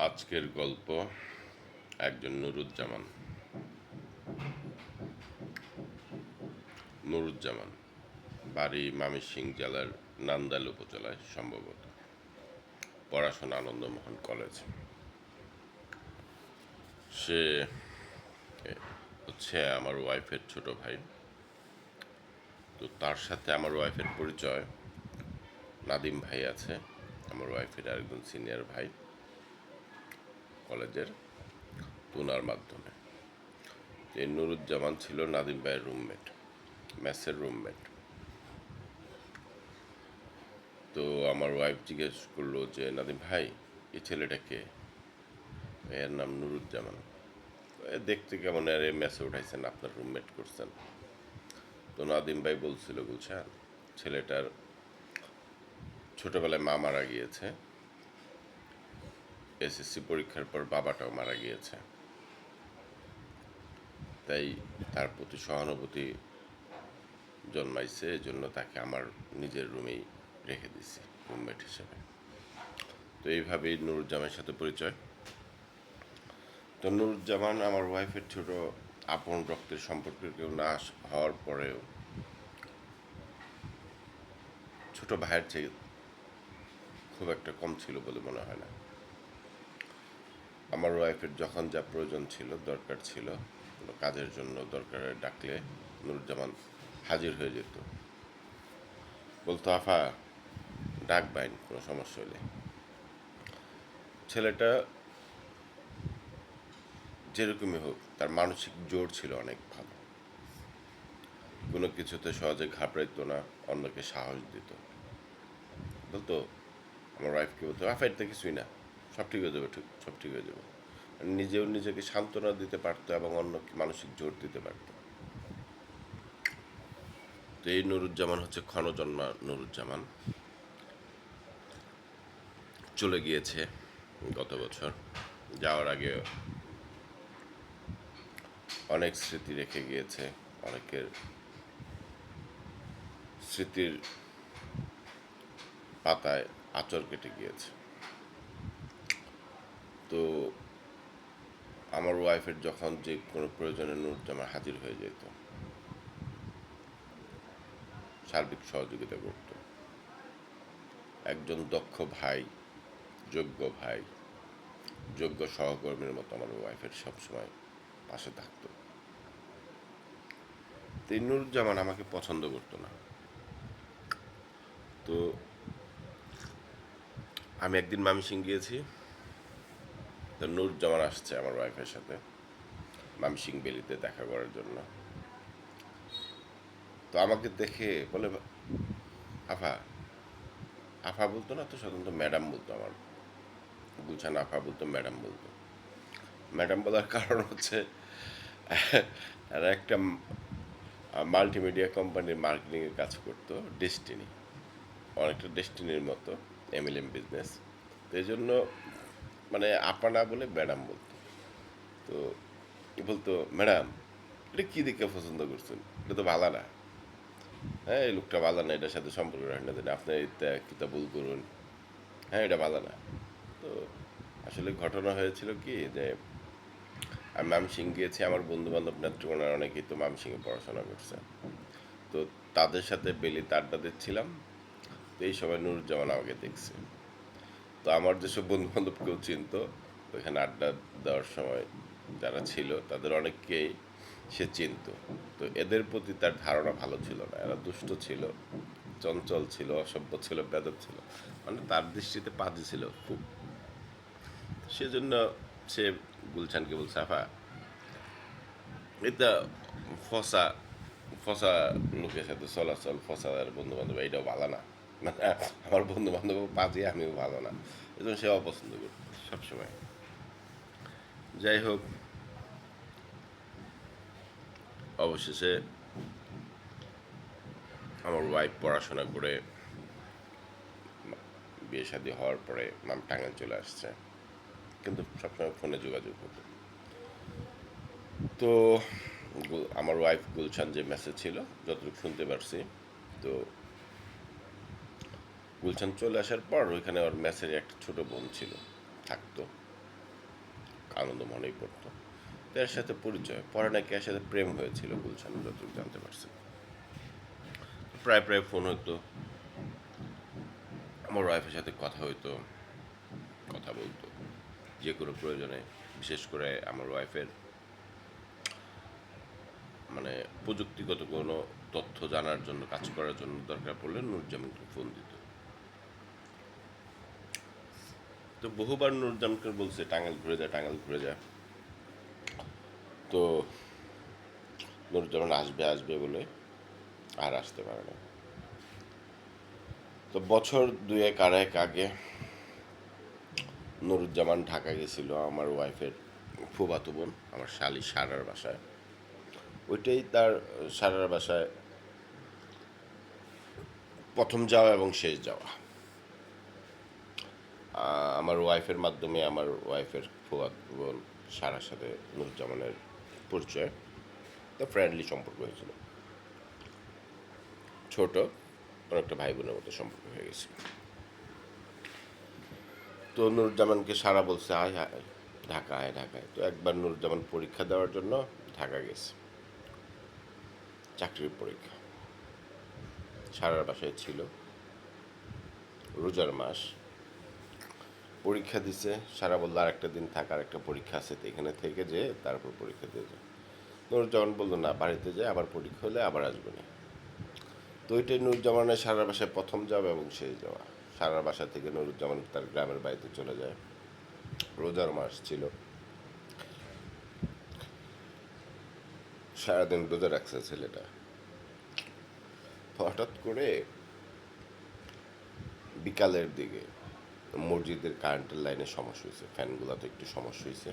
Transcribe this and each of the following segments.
আজকের গল্প একজন নুরুজ্জামান। নুরুজ্জামান বাড়ি ময়মনসিংহ জেলার নান্দাইল উপজেলায় সম্ভবত। পড়াশোনা আনন্দমোহন কলেজ। সে হচ্ছে আমার ওয়াইফের ছোট ভাই। তো তার সাথে আমার ওয়াইফের পরিচয়, নাদিম ভাই আছে আমার ওয়াইফের আরেকজন সিনিয়র ভাই কলেজের, ওনার মাধ্যমে। এই নুরুজ্জামান ছিল নাদিম ভাইয়ের রুমমেট, মেসের রুমমেট। তো আমার ওয়াইফ জিজ্ঞেস করলো যে, নাদিম ভাই, এই ছেলেটাকে, এর নাম নুরুজ্জামান, দেখতে কেমন, আর এই মেসে উঠাইছেন, আপনার রুমমেট করছেন? তো নাদিম ভাই বলছিল, গুলশান, ছেলেটার ছোটবেলায় মা মারা গিয়েছে, এসএসসি পরীক্ষার পর বাবাটাও মারা গিয়েছে, তাই তার প্রতি সহানুভূতি জন্মাইছে, এজন্য তাকে আমার নিজের রুমেই রেখে দিছি রুমমেট হিসেবে। তো এইভাবেই নুরুজ্জামানের সাথে পরিচয়। তো নুরুজ্জামান আমার ওয়াইফের ছোট আপন রক্তের সম্পর্কের কেউ না হওয়ার পরেও ছোট ভাইয়ের চেয়ে খুব একটা কম ছিল বলে মনে হয় না। আমার ওয়াইফের যখন যা প্রয়োজন ছিল, দরকার ছিল, কোনো কাজের জন্য দরকারে ডাকলে নুরুজ্জামান হাজির হয়ে যেত। বলতো, আফা, ডাক বাইন, কোনো সমস্যা হলে। ছেলেটা যেরকমই হোক, তার মানসিক জোর ছিল অনেক ভালো। কোনো কিছুতে সহজে ঘাবড়াইতো না, অন্যকে সাহস দিত। বলতো, আমার ওয়াইফকে বলতো, আফা, এটা কিছুই না, সব ঠিক হয়ে যাবে, ঠিক, সব ঠিক হয়ে যাবে। নিজেও নিজেকে সান্ত্বনা দিতে পারতো এবং অন্যকে মানসিক জোর দিতে পারতো। তো এই নুরুজ্জামান হচ্ছে ক্ষণজন্মা নুরুজ্জামান। চলে গিয়েছে গত বছর। যাওয়ার আগে অনেক স্মৃতি রেখে গিয়েছে, অনেকের স্মৃতির পাতায় আঁচড় কেটে গিয়েছে। তো আমার ওয়াইফের যখন যে কোনো প্রয়োজনে নুরুজ্জামান হাজির হয়ে যেত, সার্বিক সহযোগিতা করত। একজন দক্ষ ভাই, যোগ্য যোগ্য সহকর্মীর মতো আমার ওয়াইফের সবসময় পাশে থাকতো। তো এই নুরুজ্জামান আমাকে পছন্দ করতো না। তো আমি একদিন ময়মনসিংহ গিয়েছি। তো নুরুজ্জামান আসছে আমার ওয়াইফের সাথে ময়মনসিংহ বেলিতে দেখা করার জন্য। তো আমাকে দেখে বলে, আফা, আফা বলতো না, তো সাধারণত ম্যাডাম বলতো। আমার গুলশান আফা বলতো, ম্যাডাম বলতো। ম্যাডাম বলার কারণ হচ্ছে, এরা একটা মাল্টিমিডিয়া কোম্পানির মার্কেটিংয়ের কাজ করতো, ডেস্টিনি, অনেকটা ডেস্টিনির মতো, এমএলএম বিজনেস। তো এই জন্য মানে আপা না বলে ম্যাডাম বলতো। তো বলতো, ম্যাডাম, এটা কী দেখে পছন্দ করছেন? এটা তো ভালো না। হ্যাঁ, এই লোকটা ভালো না, এটার সাথে সম্পর্ক রাখেন না, জানি আপনি এটা কিতা ভুল করুন। হ্যাঁ, এটা ভালো না। তো আসলে ঘটনা হয়েছিল কি, যে আমি ময়মনসিংহ গিয়েছি, আমার বন্ধু বান্ধব নেত্রকোনার অনেকেই তো ময়মনসিংহে পড়াশোনা করছে। তো তাদের সাথে বেলিতে আড্ডা দিচ্ছিলাম। তো এই সময় নুরুজ্জামান আমাকে দেখছে। তো আমার যেসব বন্ধু বান্ধব কেউ চিনত, ওইখানে আড্ডা দেওয়ার সময় যারা ছিল তাদের অনেককেই সে চিনত। তো এদের প্রতি তার ধারণা ভালো ছিল না। এরা দুষ্ট ছিল, চঞ্চল ছিল, অসভ্য ছিল, বেদব ছিল, মানে তার দৃষ্টিতে পাজি ছিল খুব। সেজন্য সে গুলশানকে বলছে, আফা, এটা ফসা ফসা লোকের সাথে চলাচল, ফসা বন্ধু বান্ধব, এইটাও ভালো না। মানে আমার বন্ধু বান্ধব পাজি, আমিও ভালো না। এই জন্য সে অপছন্দ করত সবসময়। যাই হোক, অবশেষে আমার ওয়াইফ পড়াশোনা করে বিয়ে শাদী হওয়ার পরে মাম টাঙ্গাইল চলে আসছে, কিন্তু সবসময় ফোনে যোগাযোগ হতো। তো আমার ওয়াইফ গুলশান যে মেসেজ ছিল, যতটুকু শুনতে পারছি, তো গুলশান চলে আসার পর ওইখানে ওর মেসের একটা ছোট বোন ছিল, থাকতো। আনন্দমনেই পড়তো। তো এর সাথে পরিচয়, পরে নাকি এর সাথে প্রেম হয়েছিল গুলশান, যতটুকু জানতে পারছি। প্রায় প্রায় ফোন হতো, আমার ওয়াইফের সাথে কথা হইতো, কথা বলতো যে কোনো প্রয়োজনে। বিশেষ করে আমার ওয়াইফের মানে প্রযুক্তিগত কোনো তথ্য জানার জন্য, কাজ করার জন্য দরকার পড়লে নুরুজ্জামানকে ফোন দিত। তো বহুবার নুরুজ্জামানকে বলছে টাঙ্গাইল ঘুরে যা, টাঙ্গাইল ঘুরে যা। তো নুরুজ্জামান আসবে আসবে বলে আর আসতে পারে না। তো বছর দুয়েক আড়াইক আগে নুরুজ্জামান ঢাকা গেছিল আমার ওয়াইফের ফুফাতো বোন, আমার শালি সারার বাসায়। ওইটাই তার সারার বাসায় প্রথম যাওয়া এবং শেষ যাওয়া। আমার ওয়াইফের মাধ্যমে আমার ওয়াইফের ফুফাতো বোন সারার সাথে নুরুজ্জামানের পরিচয়। তো ফ্রেন্ডলি সম্পর্ক হয়েছিল, ছোট, অনেকটা ভাই বোনের মতো সম্পর্ক হয়ে গেছে। তো নুরুজ্জামানকে সারা বলছে আয় আয় ঢাকা, আয় ঢাকায়। তো একবার নুরুজ্জামান পরীক্ষা দেওয়ার জন্য ঢাকা গেছে, চাকরির পরীক্ষা। সারার বাসায় ছিল, রোজার মাস, পরীক্ষা দিছে। সারা বললো আর একটা দিন থাক, আর একটা পরীক্ষা আছে, তো এখানে থেকে যে তারপর পরীক্ষা দিয়ে যায়। নুরুজ্জামান বললো না, বাড়িতে যায়, আবার পরীক্ষা হলে আবার আসবে না। তো ওইটাই নুরুজ্জামানের সারার বাসায় প্রথম যাওয়া এবং শেষ যাওয়া। সারার বাসা থেকে নুরুজ্জামান তার গ্রামের বাড়িতে চলে যায়, রোজার মাস ছিল, সারাদিন রোজা রাখছে ছেলেটা। হঠাৎ করে বিকালের দিকে মসজিদের কারেন্টের লাইনে সমস্যা হয়েছে, ফ্যানগুলোতে একটু সমস্যা হয়েছে।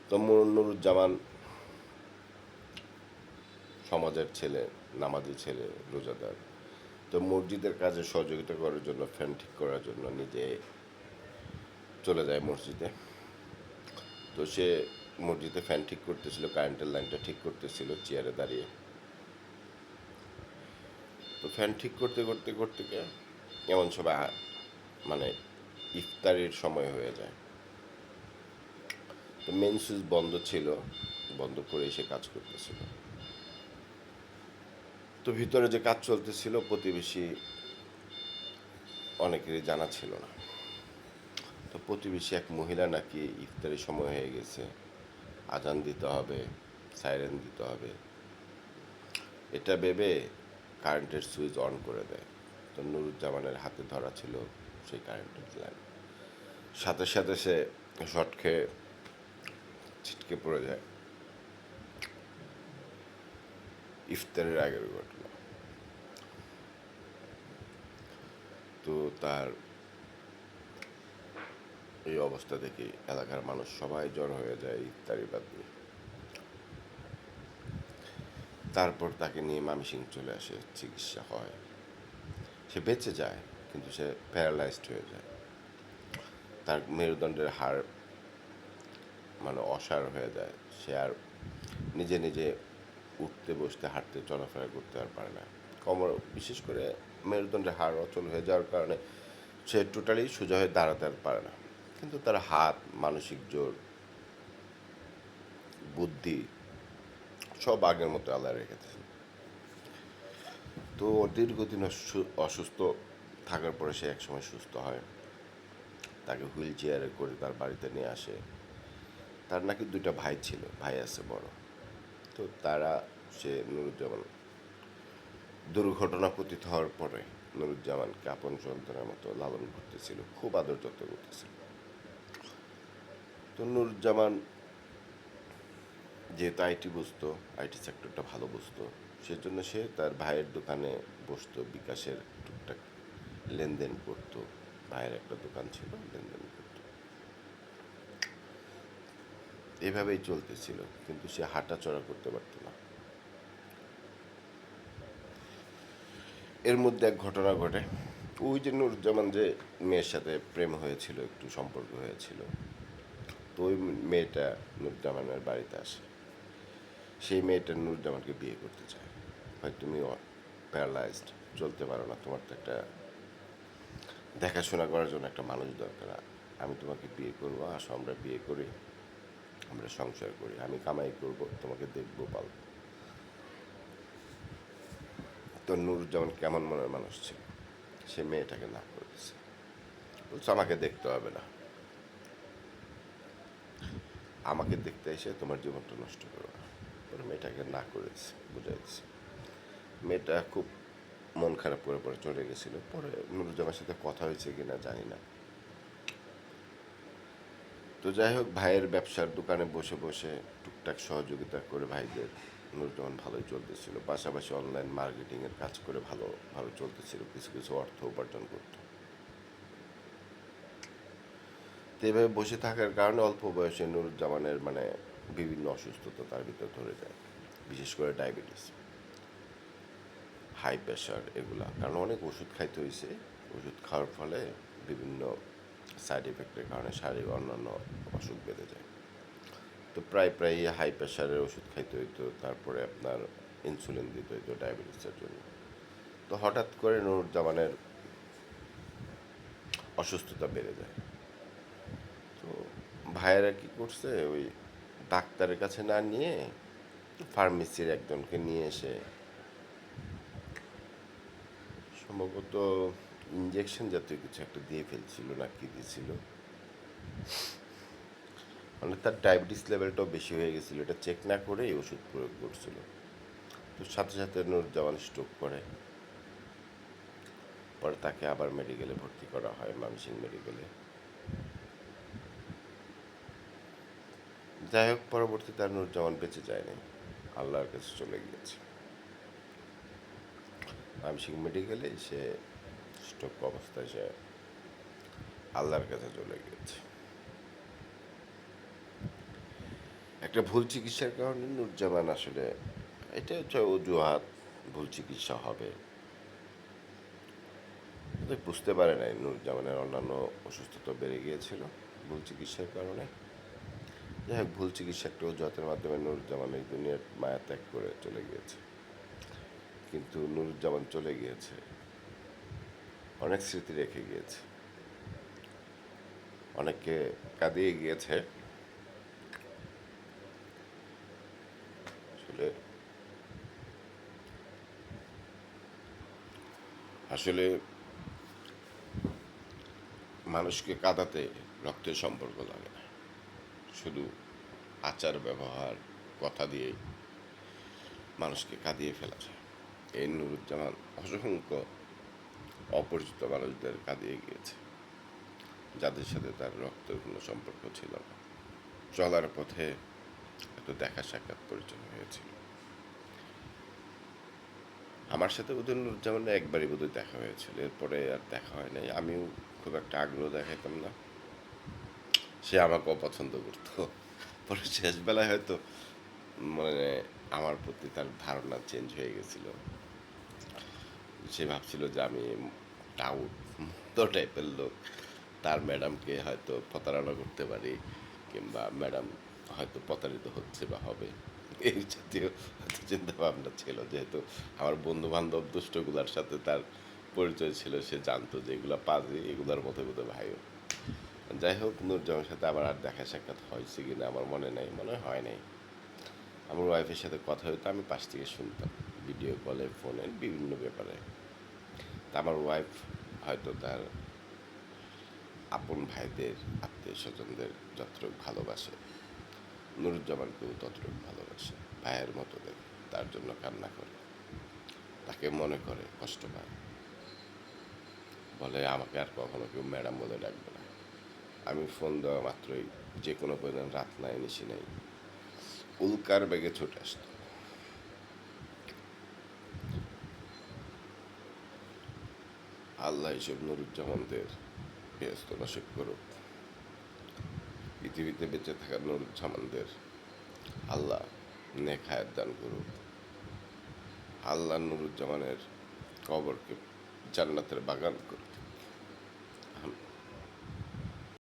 তো নুরুজ্জামান সমাজের ছেলে, নামাজি ছেলে, রোজাদার। তো মসজিদের কাজে সহযোগিতা করার জন্য, ফ্যান ঠিক করার জন্য নিজে চলে যায় মসজিদে। তো সে মসজিদে ফ্যান ঠিক করতেছিল, কারেন্টের লাইনটা ঠিক করতেছিল চেয়ারে দাঁড়িয়ে। তো ফ্যান ঠিক করতে করতে করতে এমন সময় মানে ইফতারির সময় হয়ে যায়। তো মেন সুইচ বন্ধ ছিল, বন্ধ করে এসে কাজ করতেছিল। তো ভিতরে যে কাজ চলতেছিল প্রতিবেশী অনেকেরই জানা ছিল না। তো প্রতিবেশী এক মহিলা নাকি ইফতারির সময় হয়ে গেছে, আজান দিতে হবে, সাইরেন দিতে হবে, এটা ভেবে কারেন্টের সুইচ অন করে দেয়। তো নুরুজ্জামানের হাতে ধরা ছিল সেই কারেন্টের লাইন, সাথে সাথে সে শর্ট খেয়ে ছিটকে পড়ে যায়। ইফতারের আগের ঘটনা। তো তার এই অবস্থা দেখে এলাকার মানুষ সবাই জড়ো হয়ে যায় ইফতারি বাদ দিয়ে। তারপর তাকে নিয়ে ময়মনসিংহ চলে আসে, চিকিৎসা হয়, সে বেঁচে যায়, কিন্তু সে প্যারালাইজড হয়ে যায়। তার মেরুদণ্ডের হাড় মানে অসাড় হয়ে যায়, সে আর নিজে নিজে উঠতে বসতে হাঁটতে চলাফেরা করতে আর পারে না। কোমর, বিশেষ করে মেরুদণ্ডের হাড় অচল হয়ে যাওয়ার কারণে সে টোটালি সোজা হয়ে দাঁড়াতে আর পারে না। কিন্তু তার হাত, মানসিক জোর, বুদ্ধি সব আগের মতো আল্লাহ রেখেছে। তো দীর্ঘদিন অসুস্থ থাকার পরে সে একসময় সুস্থ হয়, তাকে হুইল চেয়ারে করে তার বাড়িতে নিয়ে আসে। তার নাকি দুইটা ভাই ছিল, ভাই আছে বড়। তো তারা, সে নুরুজ্জামান দুর্ঘটনা পতিত হওয়ার পরে নুরুজ্জামানকে আপন সন্তানের মতো লালন করতেছিল, খুব আদর যত্ন করতেছিল। তো নুরুজ্জামান যেহেতু আইটি বুঝতো, আইটি সেক্টরটা ভালো বুঝতো, সেজন্য সে তার ভাইয়ের দোকানে বসতো, বিকাশের টুকটাক লেনদেন করতো। ভাইয়ের একটা দোকান ছিল, লেনদেন করতো। এভাবেই চলতেছিল, কিন্তু সে হাঁটাচলা করতে পারতো না। এর মধ্যে এক ঘটনা ঘটে। ওই যে নুরুজ্জামান যে মেয়ের সাথে প্রেম হয়েছিল, একটু সম্পর্ক হয়েছিল, তো ওই মেয়েটা নুরুজ্জামানের বাড়িতে আসে। সেই মেয়েটা নুরুজ্জামানকে বিয়ে করতে চায়। ভাই তুমি প্যারালাইজড, চলতে পারো না, তোমার তো একটা দেখাশোনা করার জন্য একটা মানুষ দরকার, আমি তোমাকে বিয়ে করবো, আসো আমরা বিয়ে করি, আমরা সংসার করি, আমি কামাই করব, তোমাকে দেখবো, পালবো। তো নুরুজ্জামান কেমন মনের মানুষ ছিল, সে মেয়েটাকে না করে দিচ্ছে, বলছে আমাকে দেখতে হবে না, আমাকে দেখতে এসে তোমার জীবনটা নষ্ট করো না। পরে মেয়েটাকে না করে দিচ্ছে, বুঝাই দিচ্ছে। মেয়েটা খুব মন খারাপ করে পরে চলে গেছিল। পরে নুরুজ্জামানের সাথে কথা হয়েছে কিনা জানি না। তো যাই হোক, ভাইয়ের ব্যবসার দোকানে বসে বসে টুকটাক সহযোগিতা করে ভাইদের নুরুজ্জামান ভালোই চলতেছিল, পাশাপাশি অনলাইন মার্কেটিংয়ের কাজ করে ভালো ভালো চলতেছিল, কিছু কিছু অর্থ উপার্জন করতো। তো এভাবে বসে থাকার কারণে অল্প বয়সে নুরুজ্জামানের মানে বিভিন্ন অসুস্থতা তার ভিতর ধরে যায়, বিশেষ করে ডায়াবেটিস, হাই প্রেশার, এগুলা। কারণ অনেক ওষুধ খাইতে হয়েছে, ওষুধ খাওয়ার ফলে বিভিন্ন সাইড এফেক্টের কারণে শারীরিক অন্যান্য অসুখ বেড়ে যায়। তো প্রায় প্রায় হাই প্রেশারের ওষুধ খাইতে হইতো, তারপরে আপনার ইনসুলিন দিতে হইতো ডায়াবেটিসের জন্য। তো হঠাৎ করে নুরুজ্জামানের অসুস্থতা বেড়ে যায়। তো ভাইয়েরা কি করছে, ওই ডাক্তারের কাছে না নিয়ে ফার্মেসির একজনকে নিয়ে এসে সম্ভবত ইঞ্জেকশন জাতীয় কিছু একটা দিয়ে ফেলছিল, না কি দিয়েছিল, মানে তার ডায়াবেটিস লেভেলটাও বেশি হয়ে গেছিলো, এটা চেক না করেই ওষুধ প্রয়োগ করছিল। তো সাথে সাথে নুরুজ্জামান স্ট্রোক করে। পরে তাকে আবার মেডিকেলে ভর্তি করা হয়, ময়মনসিংহ মেডিকেলে। যাই হোক, পরবর্তীতে আর নুরুজ্জামান বেঁচে যায়নি, আল্লাহর কাছে চলে গিয়েছে। ময়মনসিংহ মেডিকেলে সে স্ট্রোক অবস্থায় সে আল্লাহর কাছে চলে গিয়েছে। একটা ভুল চিকিৎসার কারণে নুরুজ্জামান আসলে, এটা হচ্ছে অজুহাত, ভুল চিকিৎসা হবে, বুঝতে পারে নাই নুরুজ্জামানের অন্যান্য অসুস্থতা বেড়ে গিয়েছিল ভুল চিকিৎসার কারণে। যাই হোক, ভুল চিকিৎসা একটা অজুহাতের মাধ্যমে নুরুজ্জামান এই দুনিয়ার মায়া ত্যাগ করে চলে গিয়েছে। কিন্তু নুরুজ্জামান চলে গিয়েছে, অনেক স্মৃতি রেখে গিয়েছে, অনেককে কাঁদিয়ে গিয়েছে। আসলে আসলে মানুষকে কাঁদাতে রক্তের সম্পর্ক লাগে না, শুধু আচার ব্যবহার, কথা দিয়ে মানুষকে কাঁদিয়ে ফেলা যায়। এই নুরুজ্জামান অসংখ্য অপরিচিত মানুষদের কাঁদিয়ে গিয়েছে, যাদের সাথে তার রক্তের কোনো সম্পর্ক ছিল না। চলার পথে একটু দেখা সাক্ষাৎ পরিচয় হয়েছিল। আমার সাথে বোধহয় নুরুজ্জামানের একবারই বোধহয় দেখা হয়েছিল, এরপরে আর দেখা হয় নাই। আমিও খুব একটা আগ্রহ দেখাইতাম না, সে আমাকেও পছন্দ করতো। পরে শেষ বেলায় হয়তো মানে আমার প্রতি তার ধারণা চেঞ্জ হয়ে গেছিল। সে ভাবছিল যে আমি টাউট তো টাইপের লোক, তার ম্যাডামকে হয়তো প্রতারণা করতে পারি, কিংবা ম্যাডাম হয়তো প্রতারিত হচ্ছে বা হবে, এই জাতীয় হয়তো চিন্তা ভাবনা ছিল। যেহেতু আমার বন্ধু বান্ধব দুষ্টগুলার সাথে তার পরিচয় ছিল, সে জানতো যে এগুলা পাজি, এগুলার মতো বোধ ভাইও। যাই হোক, নুরজামানের সাথে আমার আর দেখা সাক্ষাৎ হয়েছে কিনা আমার মনে নাই, মনে হয় নাই। আমার ওয়াইফের সাথে কথা হতো, আমি পাশ থেকে শুনতাম, ভিডিও কলে, ফোনে, বিভিন্ন ব্যাপারে। তা আমার ওয়াইফ হয়তো তার আপন ভাইদের, আত্মীয় স্বজনদের যতটুকু ভালোবাসে, নুরুজ্জামানকেও ততটুকু ভালোবাসে, ভাইয়ের মতো দেখে, তার জন্য কান্না করে, তাকে মনে করে, কষ্ট পায়, বলে আমাকে আর কখনো কেউ ম্যাডাম বলে ডাকবে না। আমি ফোন দেওয়া মাত্রই, যে কোনো প্রয়োজন, রাত নাই নিশি নাই, উল্কার বেগে ছুটে আসতো। আল্লাহ এইসব নুরুজ্জামানদের ব্যস্ত নাশক করুক। পৃথিবীতে বেঁচে থাকা নুরুজ্জামানদের আল্লাহ নেক হায়াত দান করুক। আল্লাহ নুরুজ্জামানের কবরকে জান্নাতের বাগান করুক।